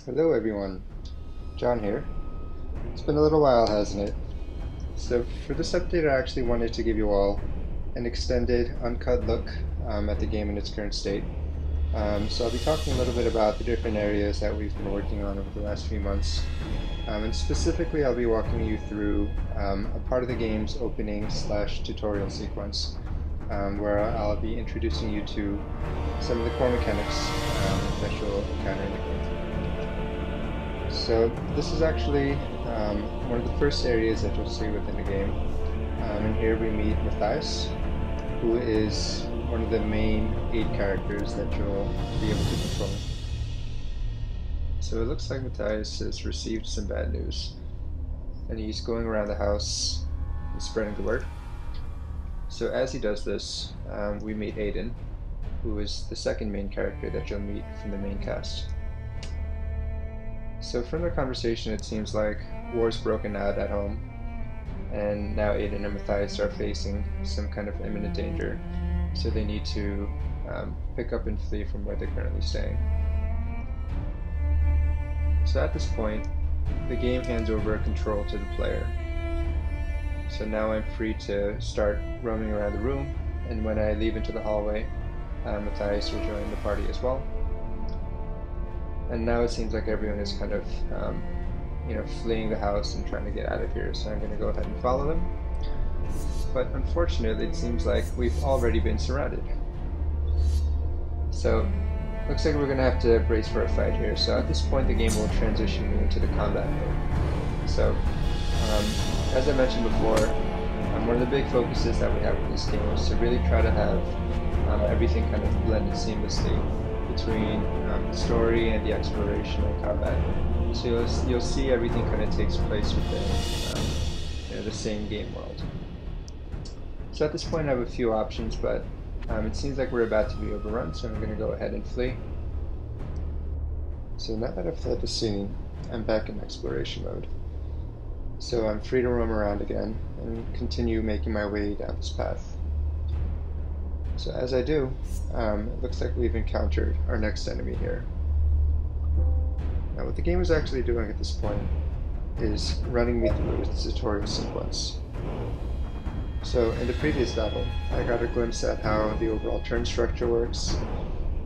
Hello everyone, John here. It's been a little while, hasn't it? So for this update I actually wanted to give you all an extended, uncut look at the game in its current state. So I'll be talking a little bit about the different areas that we've been working on over the last few months. And specifically I'll be walking you through a part of the game's opening / tutorial sequence where I'll be introducing you to some of the core mechanics that you'll encounter in the game. So this is actually one of the first areas that you'll see within the game. And here we meet Matthias, who is one of the main aid characters that you'll be able to control. So it looks like Matthias has received some bad news, and he's going around the house and spreading the word. So as he does this, we meet Aiden, who is the second main character that you'll meet from the main cast. So from their conversation, it seems like war's broken out at home, and now Aiden and Matthias are facing some kind of imminent danger, so they need to pick up and flee from where they're currently staying. So at this point, the game hands over control to the player. So now I'm free to start roaming around the room, and when I leave into the hallway, Matthias will join the party as well. And now it seems like everyone is kind of, fleeing the house and trying to get out of here, so I'm going to go ahead and follow them. But unfortunately, it seems like we've already been surrounded. So, looks like we're going to have to brace for a fight here. So at this point, the game will transition into the combat mode. So, as I mentioned before, one of the big focuses that we have with this game is to really try to have everything kind of blended seamlessly between the story and the exploration and combat. So you'll see everything kind of takes place within the same game world. So at this point I have a few options, but it seems like we're about to be overrun, so I'm going to go ahead and flee. So now that I've fled the scene, I'm back in exploration mode. So I'm free to roam around again and continue making my way down this path. So as I do, it looks like we've encountered our next enemy here. Now what the game is actually doing at this point is running me through its tutorial sequence. So in the previous battle, I got a glimpse at how the overall turn structure works,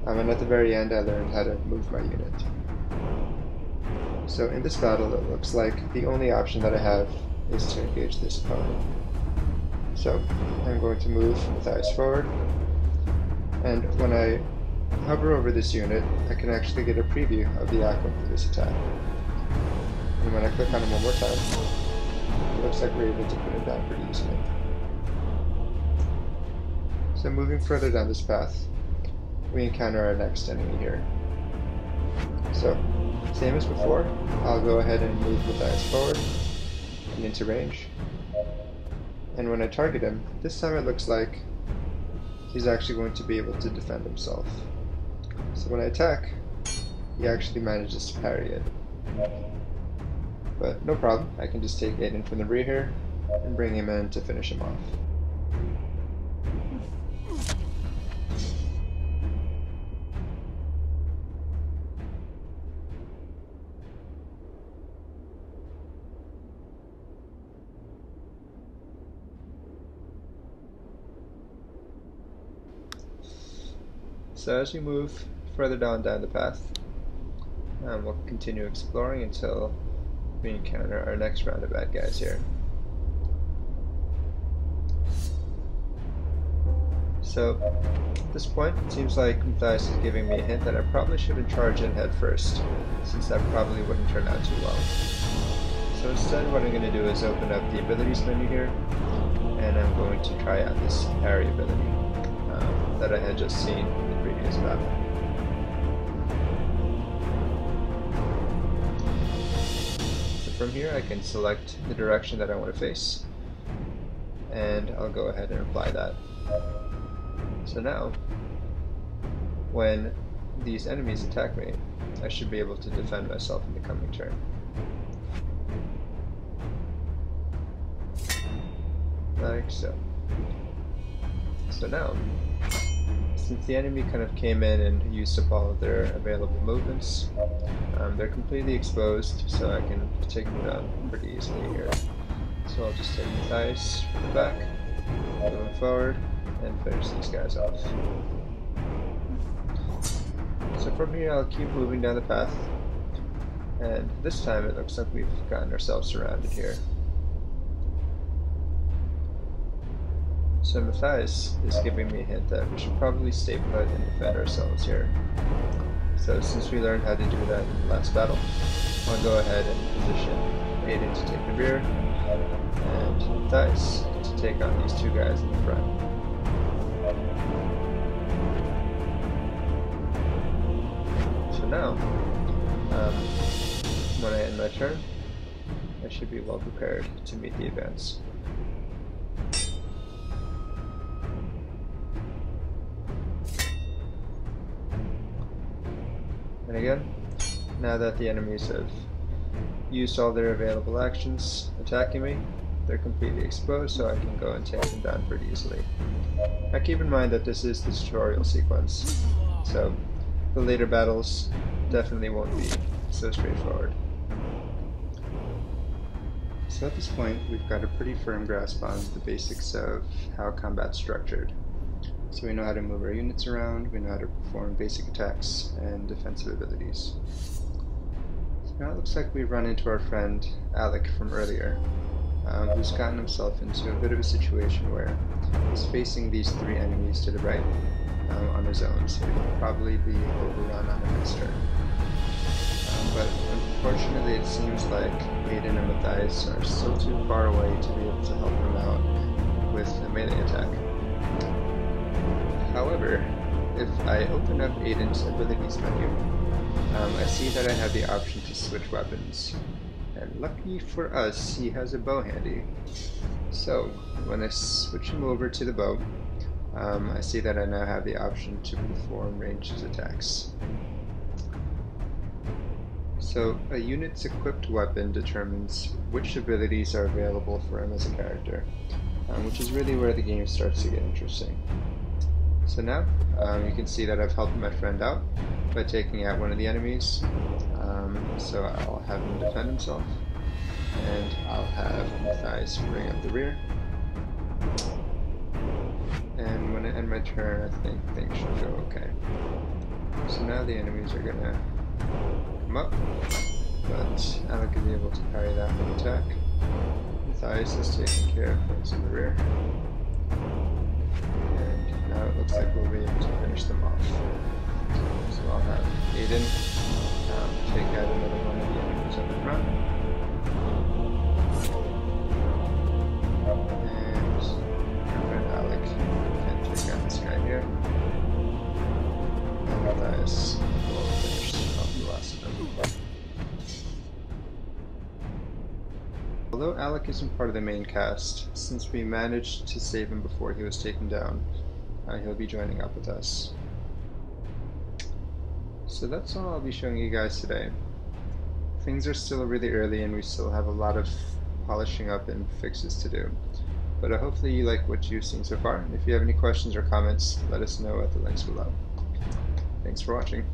and at the very end I learned how to move my unit. So in this battle it looks like the only option that I have is to engage this opponent. So I'm going to move Matthias forward, and when I hover over this unit, I can actually get a preview of the outcome for this attack. And when I click on it one more time, it looks like we're able to put it down pretty easily. So moving further down this path, we encounter our next enemy here. So, same as before, I'll go ahead and move Matthias forward and into range. And when I target him, this time it looks like he's actually going to be able to defend himself. So when I attack, he actually manages to parry it. But no problem, I can just take Aiden from the rear here and bring him in to finish him off. So as you move further down the path, we'll continue exploring until we encounter our next round of bad guys here. So at this point, it seems like Matthias is giving me a hint that I probably shouldn't charge in head first, since that probably wouldn't turn out too well. So instead what I'm going to do is open up the abilities menu here, and I'm going to try out this parry ability that I had just seen in the previous battle. So from here I can select the direction that I want to face, and I'll go ahead and apply that. So now, when these enemies attack me, I should be able to defend myself in the coming turn. Like so. So now, Since the enemy kind of came in and used up all of their available movements, they're completely exposed, so I can take them down pretty easily here. So I'll just take Matthias from the back, moving forward, and finish these guys off. So from here I'll keep moving down the path, and this time it looks like we've gotten ourselves surrounded here. So Matthias is giving me a hint that we should probably stay put and defend ourselves here. So since we learned how to do that in the last battle, I'll go ahead and position Aiden to take the rear, and Matthias to take on these two guys in the front. So now, when I end my turn, I should be well prepared to meet the advance. And again, now that the enemies have used all their available actions attacking me, they're completely exposed, so I can go and take them down pretty easily. Now keep in mind that this is the tutorial sequence, so the later battles definitely won't be so straightforward. So at this point, we've got a pretty firm grasp on the basics of how combat's structured. So we know how to move our units around, we know how to perform basic attacks and defensive abilities. So now it looks like we've run into our friend Alec from earlier, who's gotten himself into a bit of a situation where he's facing these three enemies to the right on his own, so he'll probably be overrun on the next turn. But unfortunately it seems like Aiden and Matthias are still too far away to be able to help him out with a melee attack. However, if I open up Aiden's abilities menu, I see that I have the option to switch weapons. And lucky for us, he has a bow handy. So when I switch him over to the bow, I see that I now have the option to perform ranged attacks. So a unit's equipped weapon determines which abilities are available for him as a character, which is really where the game starts to get interesting. So now, you can see that I've helped my friend out by taking out one of the enemies. So I'll have him defend himself, and I'll have Matthias bring up the rear. And when I end my turn, I think things should go okay. So now the enemies are gonna come up, but Alec is able to parry that with attack. Matthias is taking care of things in the rear. Now it looks like we'll be able to finish them off. So I'll have Aiden take out another one of the enemies up in front. And our friend Alec can take out this guy here. And Matthias will finish off the last of them. Although Alec isn't part of the main cast, since we managed to save him before he was taken down, he'll be joining up with us. So that's all I'll be showing you guys today. Things are still really early and we still have a lot of polishing up and fixes to do. But hopefully you like what you've seen so far. If you have any questions or comments, let us know at the links below. Thanks for watching.